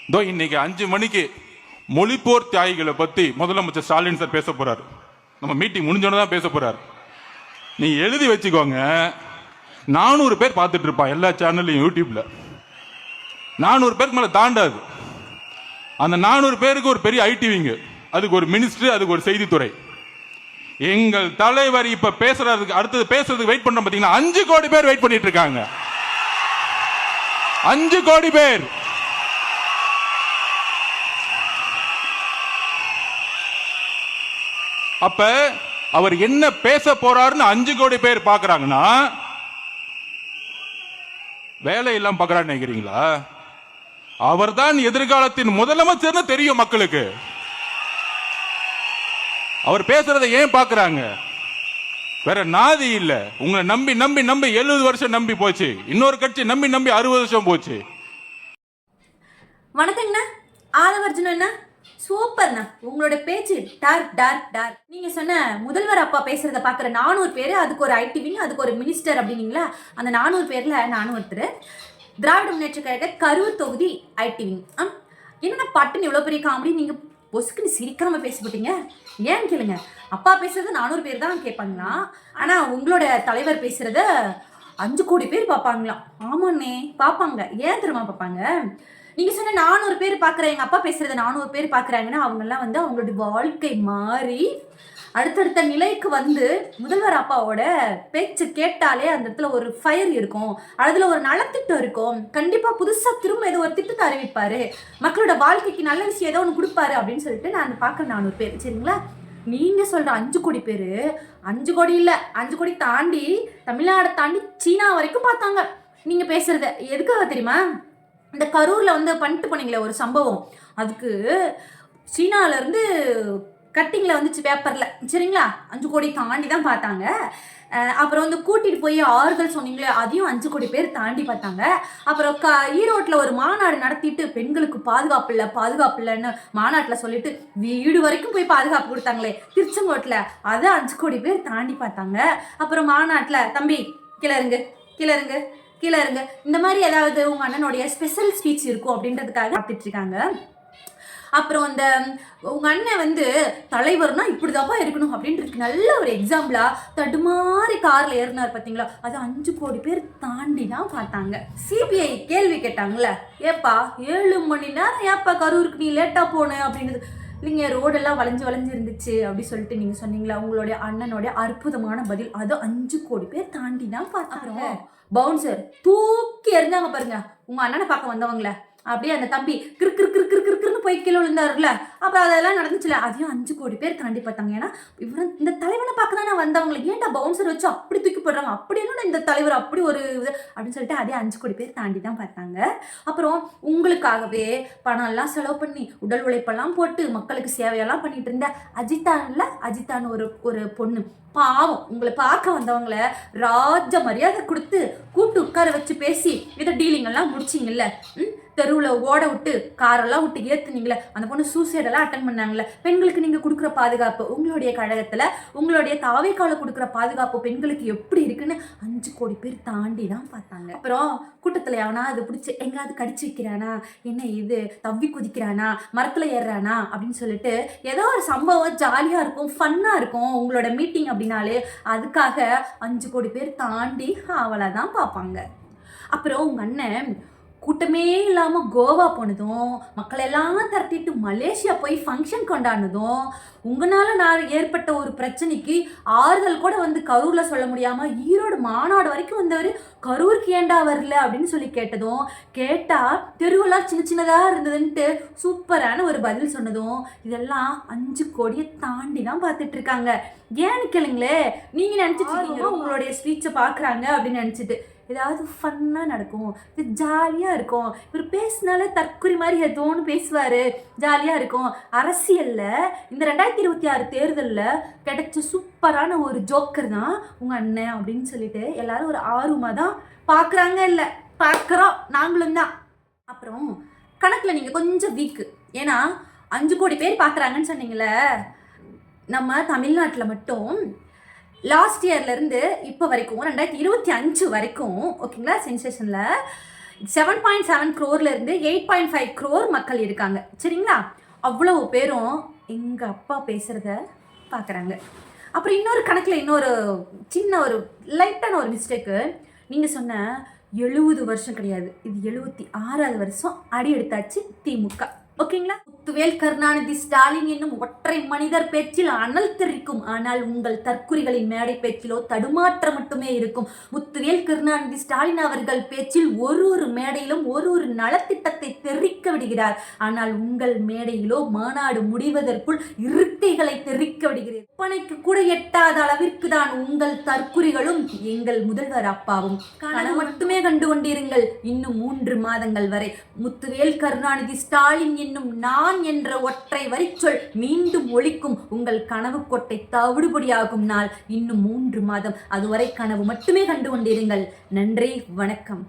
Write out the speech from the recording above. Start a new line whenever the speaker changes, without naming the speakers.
இதோ இன்னைக்கு 5 மணிக்கு மொழிப்போர் தியாகிகளை பத்தி முதலமைச்சர் ஸ்டாலின் சார் பேச போறாரு. நம்ம மீட்டிங் முடிஞ்சோன்னு தான் பேச போறாரு. நீ எழுதி வச்சுக்கோங்க, 400 பேர் பார்த்துட்டு இருப்பான் எல்லா சேனல்லையும், யூடியூப்ல 400 பேருக்கு மேல தாண்டாது. அந்த 400 பேருக்கு ஒரு பெரிய ஐடிவிங்க, அதுக்கு ஒரு மினிஸ்டர், அதுக்கு ஒரு செய்தித்துறை. எங்கள் தலைவர் இப்ப பேசுறதுக்கு அடுத்தது பேசுறதுக்கு வெயிட் பண்றோம் பாத்தீங்கன்னா 5 கோடி பேர் வெயிட் பண்ணிட்டு இருக்காங்க. 5 கோடி பேர். அப்ப அவர் என்ன பேச போறாருன்னு 5 கோடி பேர் பாக்குறாங்கன்னா வேலையெல்லாம் பாக்குறான்னு நினைக்கிறீங்களா? அவர்தான் எதிர்காலத்தின் முதலமைச்சர்னு தெரியும் மக்களுக்கு. அவர் பேசுறதை ஏன் பாக்குறாங்க? வேற நாதி இல்ல. உங்களை நம்பி நம்பி நம்பி 70 வருஷம் நம்பி போச்சு, இன்னொரு கட்சி நம்பி நம்பி 60 வருஷம் போச்சு.
வணக்கங்கண்ணா, ஆதவர்ஜுனா, சூப்பர்ண்ணா. உங்களோட பேச்சு டார்க் டார்க் டார்க். நீங்க சொன்ன முதல்வர் அப்பா பேசுறத பாக்குற 400 பேர், அதுக்கு ஒரு ஐடிவிங்க, அதுக்கு ஒரு மினிஸ்டர் அப்படின்னீங்களா? அந்த 400 பேர்ல நானும் ஒருத்தர். திராவிட முன்னேற்ற கழக கரூர் தொகுதி ஐடிவிங். என்னன்னா பட்டுன்னு இவ்வளோ பெரிய காமெடி, நீங்க பொசுக்குன்னு சிரிக்காம பேசிவிட்டீங்க. ஏன்னு கேளுங்க, அப்பா பேசுறது 400 பேர் தான் கேட்பாங்களா, ஆனா உங்களோட தலைவர் பேசுறத 5 கோடி பேர் பார்ப்பாங்களாம். ஆமாண்ணே, பார்ப்பாங்க. ஏன் தெரியுமா பார்ப்பாங்க? நீங்க சொன்ன 400 பேர் பார்க்குற எங்க அப்பா பேசுறத 400 பேர் பார்க்குறாங்கன்னா அவங்கெல்லாம் வந்து அவங்களுடைய வாழ்க்கை மாறி அடுத்தடுத்த நிலைக்கு வந்து முதல்வர் அப்பாவோட பேச்சு கேட்டாலே அந்த இடத்துல ஒரு ஃபயர் இருக்கும், அதுல ஒரு நலத்திட்டம் இருக்கும். கண்டிப்பா புதுசா திரும்ப ஏதோ ஒரு திட்டத்தை அறிவிப்பாரு, மக்களோட வாழ்க்கைக்கு நல்ல விஷயம் ஏதோ ஒன்று கொடுப்பாரு அப்படின்னு சொல்லிட்டு நான் பார்க்குற 400 பேர். சரிங்களா? நீங்க சொல்ற 5 கோடி பேரு, 5 கோடி இல்ல, 5 கோடி தாண்டி தமிழ்நாடை தாண்டி சீனா வரைக்கும் பார்த்தாங்க நீங்க பேசுறத. எதுக்காக தெரியுமா? இந்த கரூர்ல வந்து பண்ணிட்டு போனீங்களே ஒரு சம்பவம், அதுக்கு சீனால இருந்து கட்டிங்ல வந்துச்சு பேப்பர்ல. சரிங்களா? 5 கோடி தாண்டி தான் பார்த்தாங்க. அப்புறம் வந்து கூட்டிட்டு போய் ஆறுதல் சொன்னீங்களே, அதையும் 5 கோடி பேர் தாண்டி பார்த்தாங்க. அப்புறம் ஈரோட்டில் ஒரு மாநாடு நடத்திட்டு பெண்களுக்கு பாதுகாப்பு இல்லைன்னு மாநாட்டில் சொல்லிட்டு வீடு வரைக்கும் போய் பாதுகாப்பு கொடுத்தாங்களே திருச்செங்கோட்டில், அதை 5 கோடி பேர் தாண்டி பார்த்தாங்க. அப்புறம் மாநாட்டில் தம்பி கீழே இருங்க இந்த மாதிரி ஏதாவது உங்க அண்ணனுடைய ஸ்பெஷல் ஸ்பீச் இருக்கும் அப்படின்றதுக்காக பார்த்துட்டு இருக்காங்க. அப்புறம் அந்த உங்க அண்ணன் வந்து தலைவர்னா இப்படிதாப்பா இருக்கணும் அப்படின்றதுக்கு நல்ல ஒரு எக்ஸாம்பிளா தடுமாறி கார்ல ஏறினார் பார்த்தீங்களா, அது 5 கோடி பேர் தாண்டி தான் பார்த்தாங்க. சிபிஐ கேள்வி கேட்டாங்களே, ஏப்பா 7 மணி நேரம் ஏப்பா கரூருக்கு நீ லேட்டா போன அப்படின்றது. இல்லைங்க, ரோடெல்லாம் வளைஞ்சு இருந்துச்சு அப்படி சொல்லிட்டு நீங்க சொன்னீங்களா, உங்களுடைய அண்ணனுடைய அற்புதமான பதில். அது 5 கோடி பேர் தாண்டி தான் பார்த்தாங்க. பவுன்சர் தூக்கி எறிஞ்சாங்க பாருங்க உங்க அண்ணனை பார்க்க வந்தவங்கள. அப்படியே அந்த தம்பி கிறுன்னு போய் கீழே விழுந்தாருல, அப்புறம் அதெல்லாம் நடந்துச்சுல, அதையும் 5 கோடி பேர் தாண்டி பார்த்தாங்க. ஏன்னா இவன் இந்த தலைவனை பார்க்க தானே வந்தவங்களுக்கு ஏன்டா பவுன்சர் வச்சு அப்படி தூக்கி போடுறாங்க, அப்படி என்ன இந்த தலைவர் அப்படி ஒரு இது அப்படின்னு சொல்லிட்டு அதே 5 கோடி பேர் தாண்டி தான் பார்த்தாங்க. அப்புறம் உங்களுக்காகவே பணம் எல்லாம் செலவு பண்ணி உடல் உழைப்பெல்லாம் போட்டு மக்களுக்கு சேவையெல்லாம் பண்ணிட்டு இருந்த அஜித்தான்னு ஒரு பொண்ணு பாவம், உங்களை பார்க்க வந்தவங்கள ராஜ மரியாதை கொடுத்து கூப்பிட்டு உட்கார வச்சு பேசி இதை டீலிங் எல்லாம் முடிச்சிங்கல்ல. தெருவில் ஓட விட்டு காரெல்லாம் விட்டு ஏற்றுனீங்களே, அந்த பொண்ணு சூசைடெல்லாம் அட்டன் பண்ணாங்களே. பெண்களுக்கு நீங்கள் கொடுக்குற பாதுகாப்பு, உங்களுடைய கழகத்தில் உங்களுடைய தாவைக்கால கொடுக்குற பாதுகாப்பு பெண்களுக்கு எப்படி இருக்குன்னு 5 கோடி பேர் தாண்டி தான் பார்த்தாங்க. அப்புறம் கூட்டத்தில் எவனா அது பிடிச்சி எங்காவது கடிச்சு வைக்கிறானா, என்ன இது தவ்வி குதிக்கிறானா, மரத்தில் ஏறுறானா அப்படின்னு சொல்லிட்டு ஏதோ ஒரு சம்பவம் ஜாலியாக இருக்கும், ஃபன்னாக இருக்கும் உங்களோட மீட்டிங் அப்படின்னாலே, அதுக்காக 5 கோடி பேர் தாண்டி அவளை தான் பார்ப்பாங்க. அப்புறம் உங்கள் அண்ணன் கூட்டமே இல்லாமல் கோவா போனதும், மக்களெல்லாம் திரட்டிட்டு மலேசியா போய் ஃபங்க்ஷன் கொண்டாடினதும், உங்களால் நான் ஏற்பட்ட ஒரு பிரச்சனைக்கு ஆறுதல் கூட வந்து கரூரில் சொல்ல முடியாமல் ஈரோடு மாநாடு வரைக்கும் வந்தவர் கரூருக்கு ஏண்டா வரல அப்படின்னு சொல்லி கேட்டதும், கேட்டால் தெருவெல்லாம் சின்னதாக இருந்ததுன்ட்டு சூப்பரான ஒரு பதில் சொன்னதும், இதெல்லாம் 5 கோடியை தாண்டி தான் பார்த்துட்டு இருக்காங்க. ஏன்னு கேளுங்களே, நீங்கள் நினச்சிட்டு இருக்கீங்க உங்களுடைய ஸ்பீச்சை பார்க்குறாங்க அப்படின்னு நினச்சிட்டு ஏதாவது ஃபன்னாக நடக்கும், இது ஜாலியாக இருக்கும், இவர் பேசினாலே தற்குறி மாதிரி ஏதோன்னு பேசுவார், ஜாலியாக இருக்கும். அரசியலில் இந்த 2026 தேர்தலில் கிடைச்ச சூப்பரான ஒரு ஜோக்கர் தான் உங்கள் அண்ணன் அப்படின்னு சொல்லிட்டு எல்லாரும் ஒரு ஆர்வமாக தான் பார்க்குறாங்க. இல்லை பார்க்குறோம் நாங்களும் தான். அப்புறம் கணக்கில் நீங்கள் கொஞ்சம் வீக்கு, ஏன்னா 5 கோடி பேர் பார்க்குறாங்கன்னு சொன்னீங்களே, நம்ம தமிழ்நாட்டில் மட்டும் லாஸ்ட் இயர்லேருந்து இப்போ வரைக்கும் 2025 வரைக்கும் ஓகேங்களா, சென்சேஷனில் 7.7 crore இருந்து 8.5 crore மக்கள் இருக்காங்க. சரிங்களா? அவ்வளவு பேரும் எங்க அப்பா பேசுறத பார்க்குறாங்க. அப்புறம் இன்னொரு கணக்கில் இன்னொரு சின்ன ஒரு லைட்டான ஒரு மிஸ்டேக்கு. நீங்கள் சொன்ன 70 வருஷம் கிடையாது, இது 76வது வருஷம் அடி எடுத்தாச்சு திமுக. ஓகேங்களா? முத்துவேல் கருணாநிதி ஸ்டாலின் என்னும் ஒற்றை மனிதர் பேச்சில் அனல் தெரிக்கும். ஆனால் உங்கள் தற்குறிகளின் மேடை பேச்சிலோ தடுமாற்றம் மட்டுமே இருக்கும். முத்துவேல் கருணாநிதி ஸ்டாலின் அவர்கள் பேச்சில் ஒரு மேடையிலும் ஒரு நலத்திட்டத்தை தெரிவிக்க விடுகிறார். ஆனால் உங்கள் மேடையிலோ மாநாடு முடிவதற்குள் இருக்கைகளை தெரிவிக்க விடுகிறீர். பனைக்கு கூட எட்டாத அளவிற்கு தான் உங்கள் தற்குறிகளும் எங்கள் முதல்வர் அப்பாவும். கனவு மட்டுமே கண்டு கொண்டிருங்கள். இன்னும் 3 மாதங்கள் வரை முத்துவேல் கருணாநிதி ஸ்டாலின் என்னும் நான் என்ற ஒற்றை வரிச்சொல் மீண்டும் ஒலிக்கும். உங்கள் கனவு கொட்டை தவிடுபடியாகும் நாள் இன்னும் 3 மாதம். அதுவரை கனவு மட்டுமே கண்டு கொண்டிருங்கள். நன்றி, வணக்கம்.